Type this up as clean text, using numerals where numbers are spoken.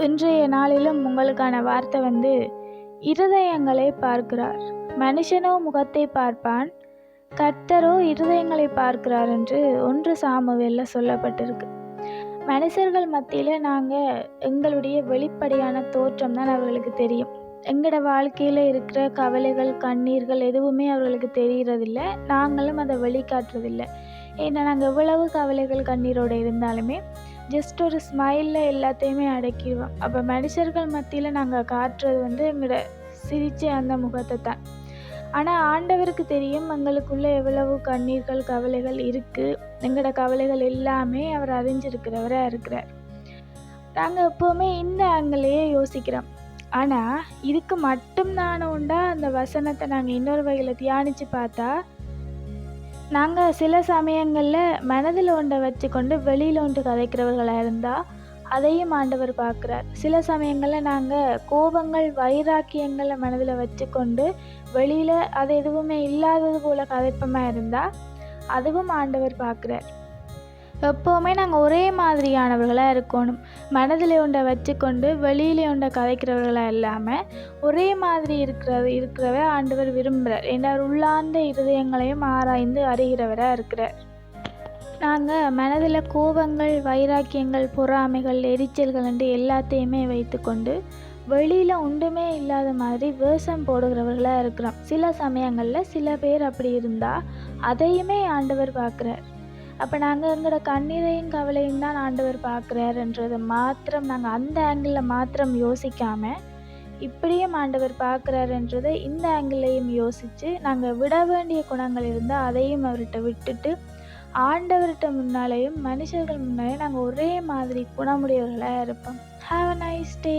இன்றைய நாளிலும் உங்களுக்கான வார்த்தை இருதயங்களை பார்க்கிறார். மனுஷனோ முகத்தை பார்ப்பான், கர்த்தரோ இருதயங்களை பார்க்கிறார் என்று 1 சாமுவேலில் சொல்லப்பட்டிருக்கு. மனுஷர்கள் மத்தியில் நாங்கள் எங்களுடைய வெளிப்படையான தோற்றம் தான் அவர்களுக்கு தெரியும். எங்களோட வாழ்க்கையில் இருக்கிற கவலைகள், கண்ணீர்கள் எதுவுமே அவர்களுக்கு தெரிகிறதில்ல. நாங்களும் அதை வெளிக்காட்டுறதில்லை. ஏன்னா நாங்கள் எவ்வளவு கவலைகள், கண்ணீரோடு இருந்தாலுமே ஜஸ்ட் ஒரு ஸ்மைலில் எல்லாத்தையுமே அடக்கிடுவோம். அப்போ மனுஷர்கள் மத்தியில் நாங்கள் காட்டுறது எங்களோட சிரிச்ச அந்த முகத்தை தான். ஆனால் ஆண்டவருக்கு தெரியும் எங்களுக்குள்ளே எவ்வளவு கண்ணீர்கள், கவலைகள் இருக்குது. எங்களோட கவலைகள் எல்லாமே அவர் அறிஞ்சிருக்கிறவராக இருக்கிறார். நாங்கள் எப்போவுமே இந்த ஆங்கிலேயே யோசிக்கிறோம். ஆனால் இதுக்கு மட்டும்தான உண்டா அந்த வசனத்தை நாங்கள் இன்னொரு வகையில் தியானித்து பார்த்தா, நாங்கள் சில சமயங்களில் மனதில் ஒன்றை வச்சுக்கொண்டு வெளியில் ஒன்று கதைக்கிறவர்களாக இருந்தால் அதையும் ஆண்டவர் பார்க்குறார். சில சமயங்களில் நாங்கள் கோபங்கள், வைராக்கியங்களை மனதில் வச்சுக்கொண்டு வெளியில் அது எதுவுமே இல்லாதது போல் கதைப்பமாக இருந்தால் அதுவும் ஆண்டவர் பார்க்குறார். எப்போவுமே நாங்கள் ஒரே மாதிரியானவர்களாக இருக்கணும். மனதில் ஒன்றை வச்சுக்கொண்டு வெளியிலே ஒன்றை கதைக்கிறவர்களாக இல்லாமல் ஒரே மாதிரி இருக்கிறவ ஆண்டவர் விரும்புகிறார். ஏன்னா உள்ளார்ந்த இருதயங்களையும் ஆராய்ந்து அறிகிறவராக இருக்கிறார். நாங்கள் மனதில் கோபங்கள், வைராக்கியங்கள், பொறாமைகள், எரிச்சல்கள் என்று எல்லாத்தையுமே வைத்துக்கொண்டு வெளியில் ஒன்றுமே இல்லாத மாதிரி வேஷம் போடுகிறவர்களாக இருக்கிறோம். சில சமயங்களில் சில பேர் அப்படி இருந்தால் அதையுமே ஆண்டவர் பார்க்குறார். அப்போ நாங்கள் எங்களோட கண்ணீரையும் கவலையும் தான் ஆண்டவர் பார்க்குறாருன்றதை மாத்திரம் நாங்கள் அந்த ஆங்கிளில் மாத்திரம் யோசிக்காமல் இப்படியும் ஆண்டவர் பார்க்குறாருன்றதை இந்த ஆங்கிளையும் யோசித்து நாங்கள் விட வேண்டிய குணங்கள் இருந்தால் அதையும் அவர்கிட்ட விட்டுட்டு ஆண்டவர்கிட்ட முன்னாலேயும் மனுஷர்கள் முன்னாலேயும் நாங்கள் ஒரே மாதிரி குணமுடையவர்களாக இருப்போம். Have a nice day.